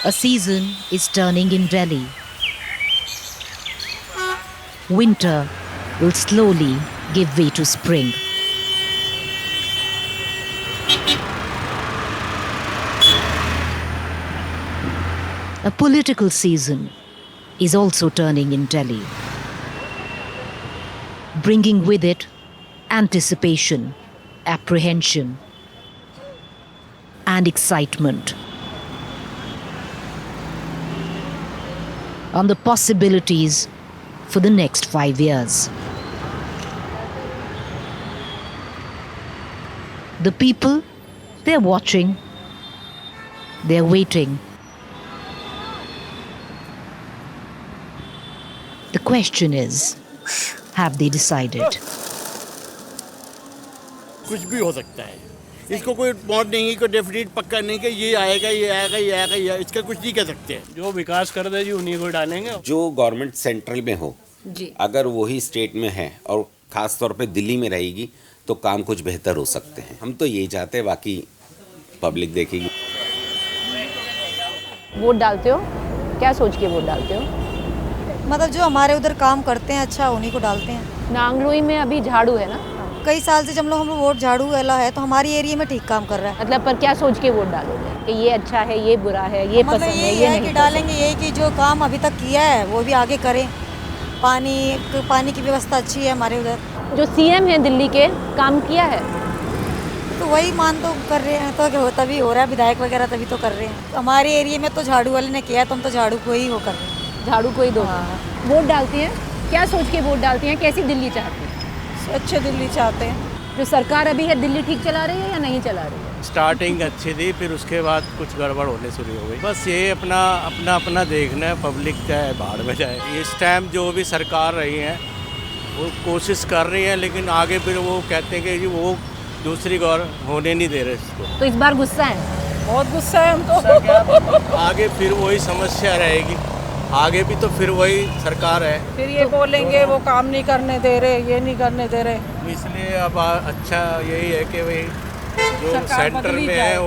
A season is turning in Delhi. Winter will slowly give way to spring. A political season is also turning in Delhi, bringing with it anticipation, apprehension, and excitement on the possibilities for the next 5 years. The people, they're watching, they're waiting. The question is, have they decided? कुछ भी हो सकता है, इसको कोई bond नहीं, कोई definite पक्का नहीं कि ये आएगा ये आएगा ये आएगा ये, इसका कुछ नहीं कह सकते। जो विकास कर दे जी उन्हीं को डालेंगे। जो गवर्नमेंट सेंट्रल में हो जी, अगर वही स्टेट में है और ख़ास तौर पे दिल्ली में रहेगी तो काम कुछ बेहतर हो सकते हैं। हम तो यही चाहते हैं, बाकी पब्लिक देखेगी। वोट डालते हो? क्या सोच के वोट डालते हो? मतलब जो हमारे उधर काम करते हैं अच्छा उन्हीं को डालते हैं। नांगलोई में अभी झाड़ू है ना, कई साल से जब हम लोग वोट झाड़ू वाला है तो हमारी एरिया में ठीक काम कर रहा है। मतलब पर क्या सोच के वोट डालोगे कि ये अच्छा है, ये बुरा है, ये मतलब पसंद है, ये ये है नहीं कि डालेंगे यही कि जो काम अभी तक किया है वो भी आगे करें। पानी की व्यवस्था अच्छी है हमारे उधर। पसंद। जो सीएम है दिल्ली के, काम किया है? तो वही मान तो कर रहे हैं, तो तभी हो रहा है, विधायक वगैरह तभी तो कर रहे हैं। हमारे एरिया में तो झाड़ू वाले ने किया है तो हम तो झाड़ू को ही वो कर रहे हैं। झाड़ू को ही दो। हाँ। वोट डालती हैं, क्या सोच के वोट डालती हैं? कैसी दिल्ली चाहती हैं? अच्छे दिल्ली चाहते हैं। जो सरकार अभी है दिल्ली ठीक चला रही है या नहीं चला रही है? स्टार्टिंग अच्छी थी, फिर उसके बाद कुछ गड़बड़ होने शुरू हो गई। बस ये अपना देखना है, पब्लिक चाहे बाहर में जाए। इस टाइम जो भी सरकार रही है वो कोशिश कर रही है, लेकिन आगे फिर वो कहते हैं कि जी वो दूसरी गौर होने नहीं दे रहे इसको। तो इस बार गुस्सा है? बहुत गुस्सा है हमको। आगे फिर वही समस्या रहेगी, आगे भी तो फिर वही सरकार है। फिर ये बोलेंगे वो काम नहीं करने दे रहे, ये नहीं करने दे रहे। तो इसलिए अब अच्छा यही है कि भाई जो सेंटर में है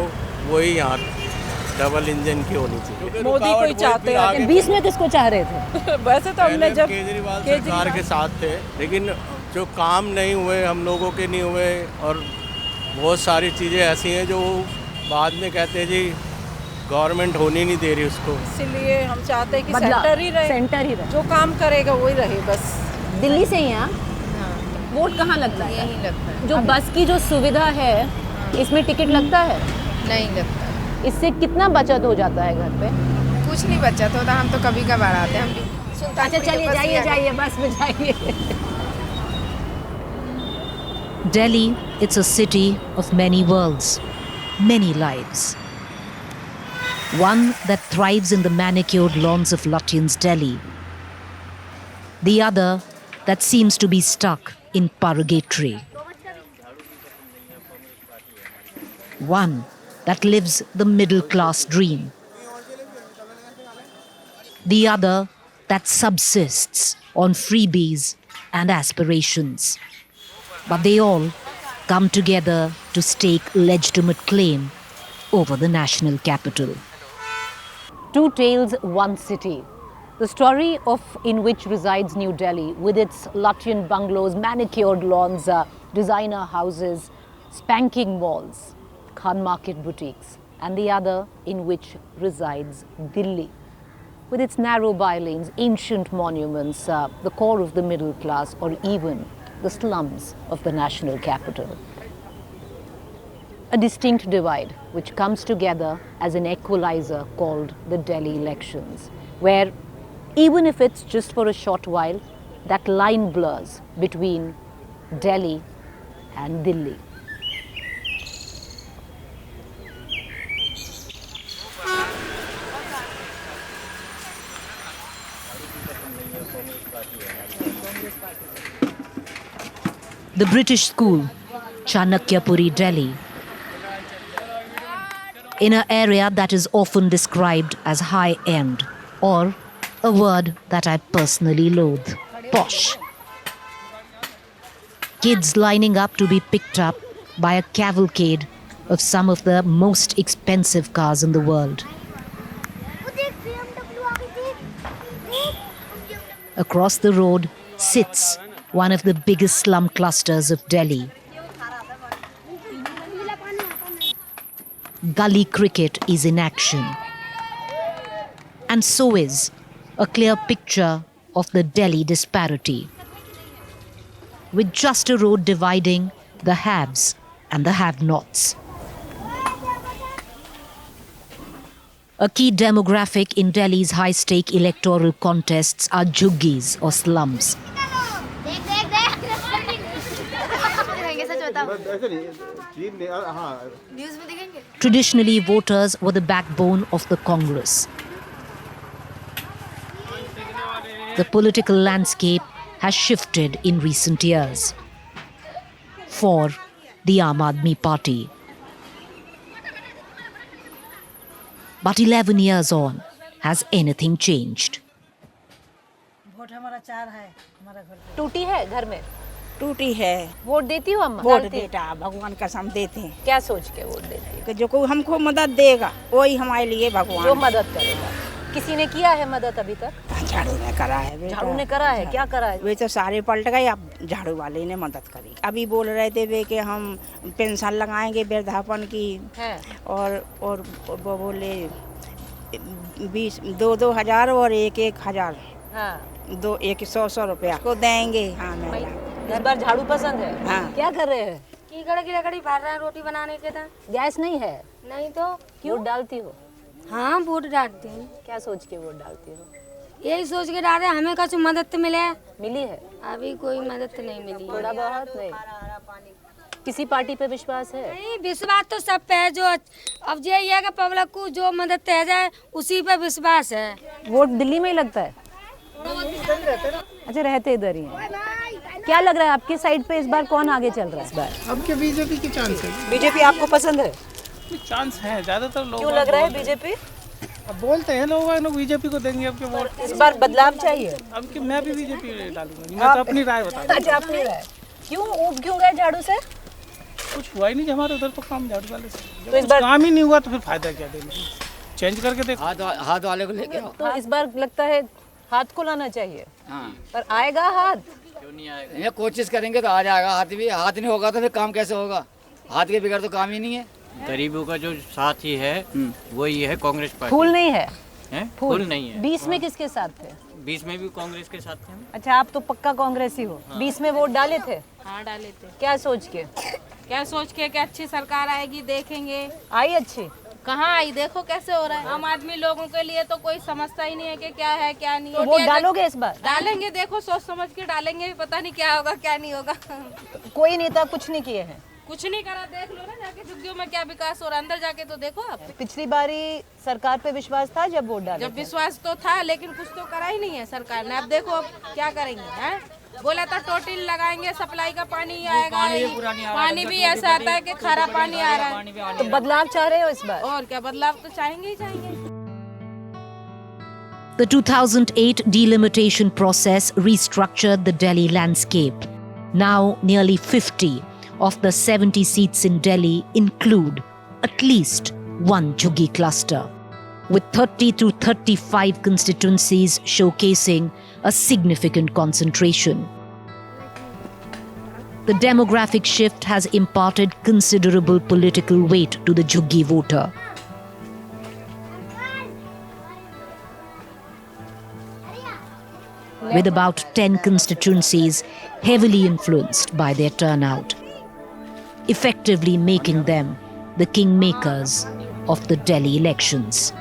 वही यहाँ डबल इंजन की होनी चाहिए। मोदी को ही चाहते हैं। 20 में किसको चाह रहे थे? वैसे तो हमने जब केजरीवाल सरकार के साथ थे, लेकिन जो काम नहीं हुए, हम लोगों के नहीं हुए, और बहुत सारी चीज़ें ऐसी हैं जो बाद में कहते हैं जी गवर्नमेंट होनी नहीं दे रही उसको। इसीलिए हम चाहते हैं कि बदलाव, सेंटर ही रहे, सेंटर ही रहे। जो काम करेगा वही रहे बस। दिल्ली से ही आप? वोट कहाँ लगता है? यही लगता है। जो बस की जो सुविधा है इसमें टिकट लगता है? नहीं लगता, इससे कितना बचत हो जाता है घर पे? कुछ नहीं बचत होता, हम तो कभी कभार आते हैं। हम भी अच्छा चलिए, जाइए बस में जाइए। Delhi, it's a city of many worlds, many lives. One that thrives in the manicured lawns of Lutyens' Delhi. The other that seems to be stuck in purgatory. One that lives the middle class dream. The other that subsists on freebies and aspirations. But they all come together to stake legitimate claim over the national capital. Two tales, one city. The story of in which resides New Delhi with its Lutyen bungalows, manicured lawns, designer houses, spanking malls, Khan Market boutiques, and the other in which resides Delhi with its narrow bylanes, ancient monuments, the core of the middle class, or even the slums of the national capital. A distinct divide which comes together as an equalizer called the Delhi elections, where even if it's just for a short while, that line blurs between Delhi and Delhi. The British school, Chanakyapuri, Delhi, in an area that is often described as high-end, or a word that I personally loathe, posh. Kids lining up to be picked up by a cavalcade of some of the most expensive cars in the world. Across the road sits one of the biggest slum clusters of Delhi. Gully cricket is in action. And so is a clear picture of the Delhi disparity. With just a road dividing the haves and the have-nots. A key demographic in Delhi's high-stake electoral contests are juggies or slums. Traditionally, voters were the backbone of the Congress. The political landscape has shifted in recent years for the Aam Aadmi Party. But 11 years on, has anything changed? टूटी है घर में? टूटी है। Vote देती हो अम्मा? Vote बेटा भगवान कसम देते हैं। क्या सोच के वोट देती हो? कि जो कोई हमको मदद देगा वही हमारे लिए भगवान। जो मदद करेगा। किसी ने किया है मदद अभी तक? झाड़ू ने करा है बेटा। झाड़ू ने करा है? क्या करा है? वे तो सारे पलट गए, अब झाड़ू वाले ने मदद करी। अभी बोल रहे थे वे कि हम पेंशन लगाएंगे वृद्धापन की है। और वो बोले 2-2 हजार और 1-1 हजार। हाँ। 100 रुपया को देंगे। हाँ इस बार झाड़ू पसंद है? हाँ। क्या कर रहे हैं? कीकड़ की लकड़ी भर रहे हैं रोटी बनाने के था। गैस नहीं है? नहीं तो क्यों? वोट डालती हो? हाँ वोट डालती हूँ। क्या सोच के वोट डालती हो? यही सोच के डाले हमें कुछ मदद तो मिले। मिली है? अभी कोई मदद नहीं मिली। थोड़ा बहुत नहीं। किसी पार्टी पे विश्वास है? नहीं विश्वास तो सब पे है। जो अब ये है कि पब्लिक को जो मदद दे जाए उसी पे विश्वास है। वोट दिल्ली में ही लगता है? अच्छा रहते इधर ही हैं। क्या लग रहा है आपके साइड पे इस बार कौन आगे चल रहा है? इस बार अब के बीजेपी की चांस है। बीजेपी आपको पसंद है? चांस है, ज्यादातर लोग। क्यों लग रहा है बीजेपी? अब बोलते हैं लोग बीजेपी को देंगे अब के वोट। इस बार बदलाव चाहिए। अब कि मैं भी बीजेपी डालूंगा। मैं तो अपनी राय बता। अच्छा अपनी राय। क्यों ऊब क्यों गए झाड़ू से? कुछ हुआ ही नहीं हमारे उधर तो काम झाड़ू वाले से। तो इस बार काम ही नहीं हुआ तो फिर फायदा क्या देने? चेंज करके देखो। हाथ वाले को लेके आओ। तो इस बार लगता है हाथ को लाना चाहिए। हाँ। पर आएगा हाथ? क्यों नहीं आएगा? ये कोशिश करेंगे तो आ जाएगा हाथ भी। हाथ नहीं होगा तो फिर काम कैसे होगा? हाथ के बगैर तो काम ही नहीं है। गरीबों का जो साथी है वही है कांग्रेस पार्टी। फूल नहीं है? फूल नहीं है। 20 में किसके साथ थे? 20 में भी कांग्रेस के साथ थे। अच्छा आप तो पक्का कांग्रेसी हो। 20 में वोट डाले थे? हाँ डाले थे। क्या सोच के? क्या सोच के कि अच्छी सरकार आएगी देखेंगे। आई अच्छी? कहाँ आई? देखो कैसे हो रहा है। आम आदमी लोगों के लिए तो कोई समझता ही नहीं है कि क्या है क्या नहीं। तो वोट डालोगे इस बार? डालेंगे, देखो सोच समझ के डालेंगे। पता नहीं क्या होगा क्या नहीं होगा। कोई नेता कुछ नहीं किए हैं? कुछ नहीं करा। देख लो ना जाके झुग्गियों में क्या विकास हो रहा है। अंदर जाके तो देखो आप। पिछली बारी सरकार पे विश्वास था जब वोट डाले? जब विश्वास तो था लेकिन कुछ तो करा ही नहीं है सरकार ने। अब देखो अब क्या करेंगे। हैं बोला था टोटिल लगाएंगे, सप्लाई का पानी आएगा। पानी भी ऐसा आता है कि खारा पानी आ रहा है। तो बदलाव चाह रहे हो इस बार? और क्या बदलाव तो चाहेंगे ही चाहेंगे। The 2008 delimitation process restructured the Delhi landscape. Now, nearly 50 of the 70 seats in Delhi include at least one Juggi cluster, with 30 to 35 constituencies showcasing a significant concentration. The demographic shift has imparted considerable political weight to the Juggi voter. With about 10 constituencies heavily influenced by their turnout, effectively making them the kingmakers of the Delhi elections.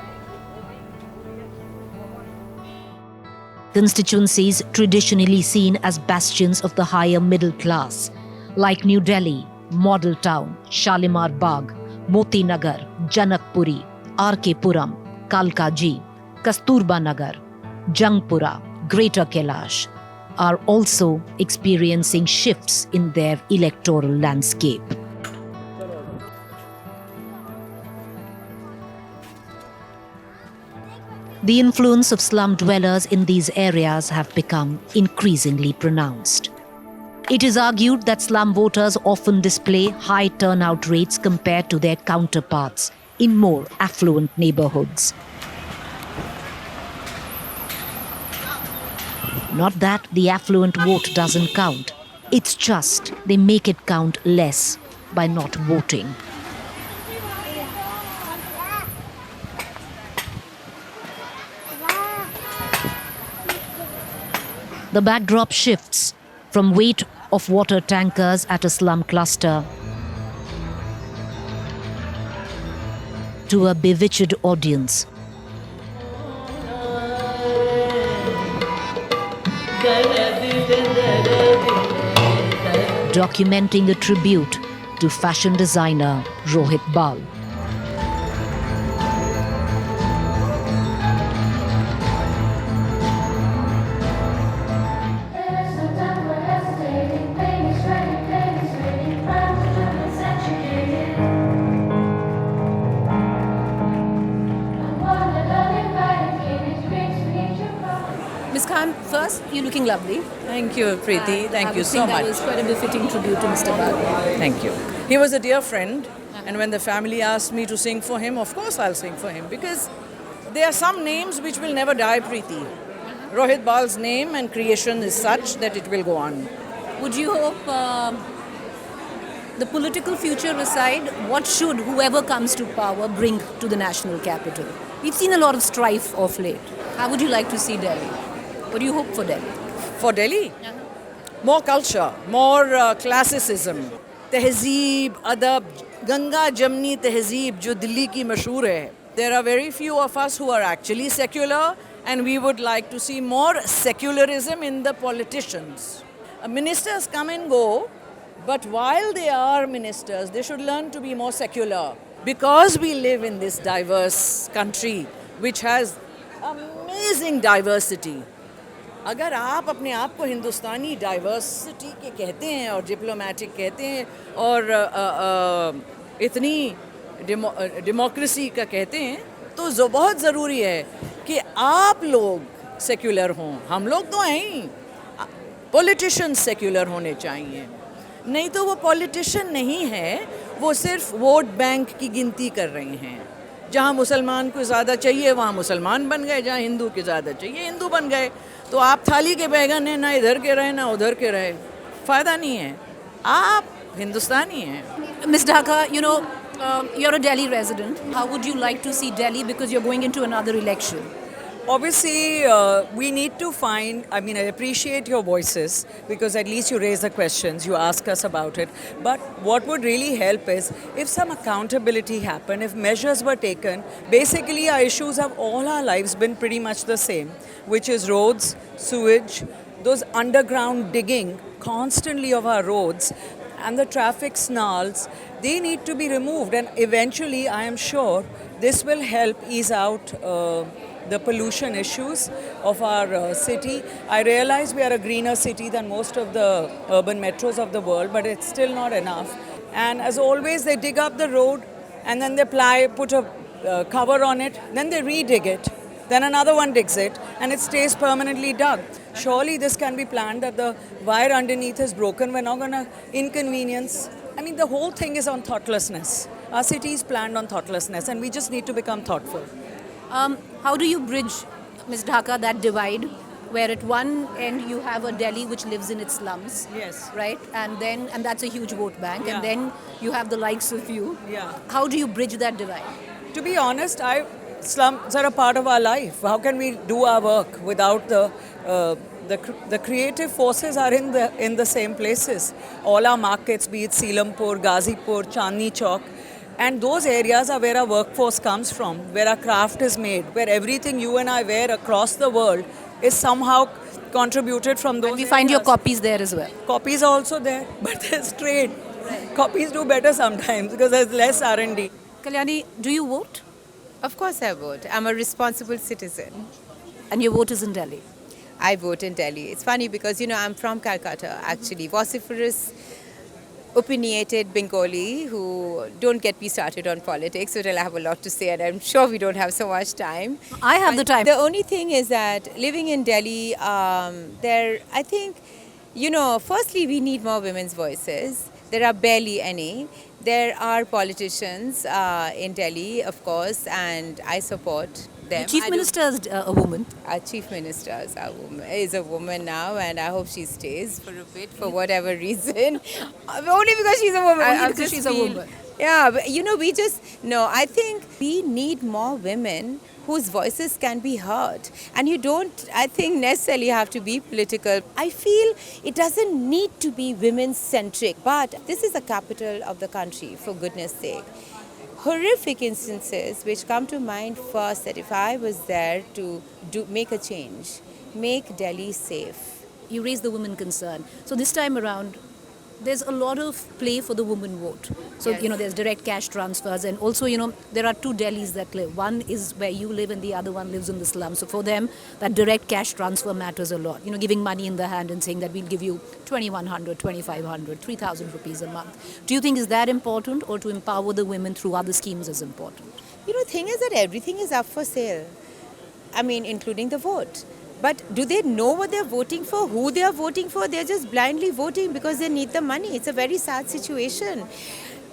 Constituencies traditionally seen as bastions of the higher middle class, like New Delhi, Model Town, Shalimar Bagh, Moti Nagar, Janakpuri, R.K. Puram, Kalkaji, Kasturba Nagar, Jangpura, Greater Kailash, are also experiencing shifts in their electoral landscape. The influence of slum dwellers in these areas have become increasingly pronounced. It is argued that slum voters often display high turnout rates compared to their counterparts in more affluent neighborhoods. Not that the affluent vote doesn't count. It's just they make it count less by not voting. The backdrop shifts from weight of water tankers at a slum cluster to a bewitched audience documenting a tribute to fashion designer Rohit Bal. Ms. Khan, first, you're looking lovely. Thank you, Preeti. Thank you so much. That was quite a befitting tribute to Mr. Bal. Thank you. He was a dear friend, and when the family asked me to sing for him, of course I'll sing for him, because there are some names which will never die, Preeti. Rohit Bal's name and creation is such that it will go on. Would you hope, the political future aside, what should whoever comes to power bring to the national capital? We've seen a lot of strife of late. How would you like to see Delhi? What do you hope for Delhi? For Delhi? More culture, more classicism. Tehzeeb, adab, Ganga Jamni Tehzeeb, jo Delhi ki mashhoor hai. There are very few of us who are actually secular, and we would like to see more secularism in the politicians. Ministers come and go, but while they are ministers, they should learn to be more secular. Because we live in this diverse country, which has amazing diversity. अगर आप अपने आप को हिंदुस्तानी diversity के कहते हैं और diplomatic कहते हैं और इतनी डेमोक्रेसी का कहते हैं तो जो बहुत ज़रूरी है कि आप लोग सेक्युलर हों. हम लोग तो हैं ही, पॉलिटिशियन सेक्युलर होने चाहिए. नहीं तो वो पॉलिटिशियन नहीं है, वो सिर्फ वोट बैंक की गिनती कर रहे हैं. जहाँ मुसलमान को ज़्यादा चाहिए वहाँ मुसलमान बन गए, जहाँ हिंदू के ज़्यादा चाहिए हिंदू बन गए. तो आप थाली के बैगन हैं, ना इधर के रहे ना उधर के रहे, फ़ायदा नहीं है. आप हिंदुस्तानी हैं. Ms. Dhaka, you know, you're a Delhi resident. How would you like to see Delhi because you're going into another election? Obviously, we need to find, I mean, I appreciate your voices because at least you raise the questions, you ask us about it. But what would really help is if some accountability happened, if measures were taken. Basically, our issues have all our lives been pretty much the same, which is roads, sewage, those underground digging constantly of our roads, and the traffic snarls. They need to be removed, and eventually, I am sure, this will help ease out the pollution issues of our city. I realize we are a greener city than most of the urban metros of the world, but it's still not enough. And as always, they dig up the road and then they put a cover on it, then they re-dig it, then another one digs it, and it stays permanently dug. Surely this can be planned that the wire underneath is broken. We're not going to inconvenience. I mean, the whole thing is on thoughtlessness. Our city is planned on thoughtlessness, and we just need to become thoughtful. How do you bridge, Ms. Dhaka, that divide where at one end you have a Delhi which lives in its slums, yes, right, and that's a huge vote bank, Yeah. and then you have the likes of you. Yeah. How do you bridge that divide? To be honest, slums are a part of our life. How can we do our work without the creative forces are in the same places. All our markets, be it Seelampur, Ghazipur, Chandni Chowk, and those areas are where our workforce comes from, where our craft is made, where everything you and I wear across the world is somehow contributed from those. And we find your areas. copies there as well. Copies are also there, but there's trade. Copies do better sometimes because there's less R&D. Kalyani, do you vote? Of course I vote. I'm a responsible citizen. And your vote is in Delhi? I vote in Delhi. It's funny because, I'm from Calcutta, actually. Vociferous, opinionated Bengali who don't get me started on politics, but I'll have a lot to say, and I'm sure we don't have so much time. I have the time. The only thing is that living in Delhi, I think, firstly, we need more women's voices. There are barely any. There are politicians in Delhi, of course, and I support them. Chief Minister is a woman. Our Chief Minister is a woman now, and I hope she stays for a bit for whatever reason. Only because she's a woman. Only because she's a woman. Yeah, but, I think we need more women whose voices can be heard. And you don't, I think, necessarily have to be political. I feel it doesn't need to be women-centric, but this is the capital of the country, for goodness sake. Horrific instances which come to mind first, that if I was there to make a change, make Delhi safe. You raised the women concern. So this time around, there's a lot of play for the women vote. So, Yes. there's direct cash transfers, and also, there are two Delhis that live. One is where you live and the other one lives in the slum. So for them, that direct cash transfer matters a lot. Giving money in the hand and saying that we'll give you 2,100, 2,500, 3,000 rupees a month. Do you think is that important, or to empower the women through other schemes is important? The thing is that everything is up for sale. I mean, including the vote. But do they know what they're voting for, who they're voting for? They're just blindly voting because they need the money. It's a very sad situation.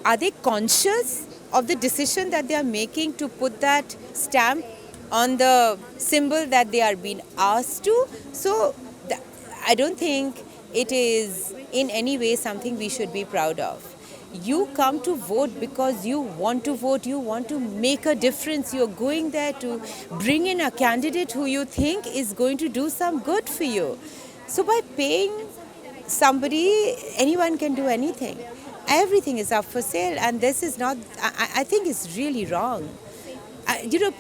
Are they conscious of the decision that they are making to put that stamp on the symbol that they are being asked to? So I don't think it is in any way something we should be proud of. You come to vote because you want to vote, you want to make a difference. You're going there to bring in a candidate who you think is going to do some good for you. So by paying somebody, anyone can do anything. Everything is up for sale, and this is not, I think it's really wrong.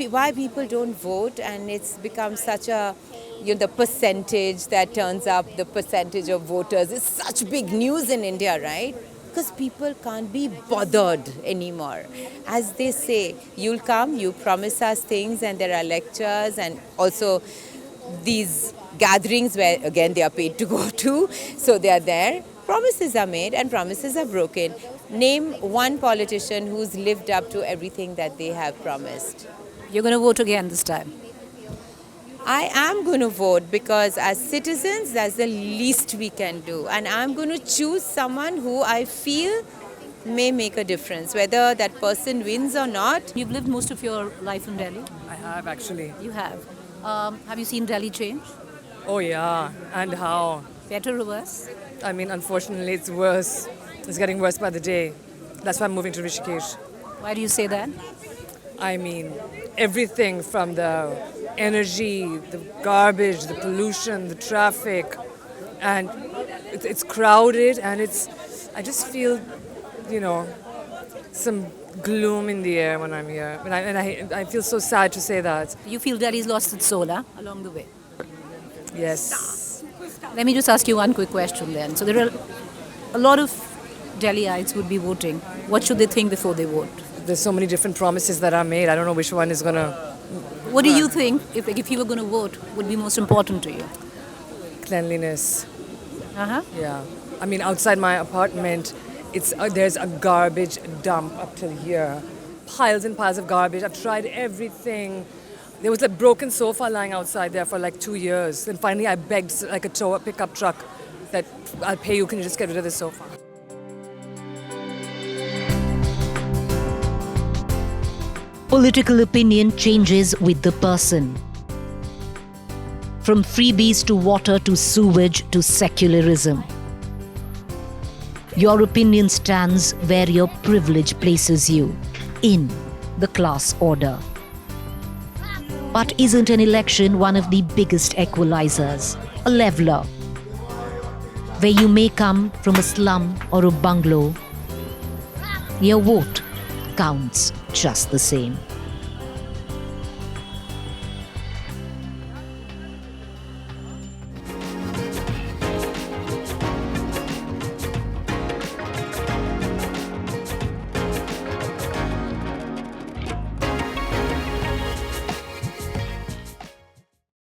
Why people don't vote, and it's become such a, the percentage that turns up, the percentage of voters is such big news in India, right? Because people can't be bothered anymore. As they say, you'll come, you promise us things, and there are lectures and also these gatherings where, again, they are paid to go to. So they are there. Promises are made and promises are broken. Name one politician who's lived up to everything that they have promised. You're going to vote again this time? I am going to vote because as citizens, that's the least we can do. And I'm going to choose someone who I feel may make a difference, whether that person wins or not. You've lived most of your life in Delhi? I have, actually. You have. Have you seen Delhi change? Oh, yeah. And how? Better or worse? I mean, unfortunately, it's worse. It's getting worse by the day. That's why I'm moving to Rishikesh. Why do you say that? I mean, everything from the energy, the garbage, the pollution, the traffic, and it's crowded, and I just feel, some gloom in the air when I'm here. And I feel so sad to say that. You feel Delhi's lost its soul, along the way? Yes. Let me just ask you one quick question then. So there are a lot of Delhiites would be voting. What should they think before they vote? There's so many different promises that are made. I don't know which one is going to... What do you think, if you were going to vote, would be most important to you? Cleanliness. Uh-huh. Yeah. I mean, outside my apartment, there's a garbage dump up till here. Piles and piles of garbage. I've tried everything. There was a broken sofa lying outside there for like 2 years. Then finally I begged like a pickup truck that I'll pay you, can you just get rid of this sofa? Political opinion changes with the person. From freebies to water to sewage to secularism. Your opinion stands where your privilege places you, in the class order. But isn't an election one of the biggest equalizers, a leveler? Where you may come from a slum or a bungalow, your vote counts just the same.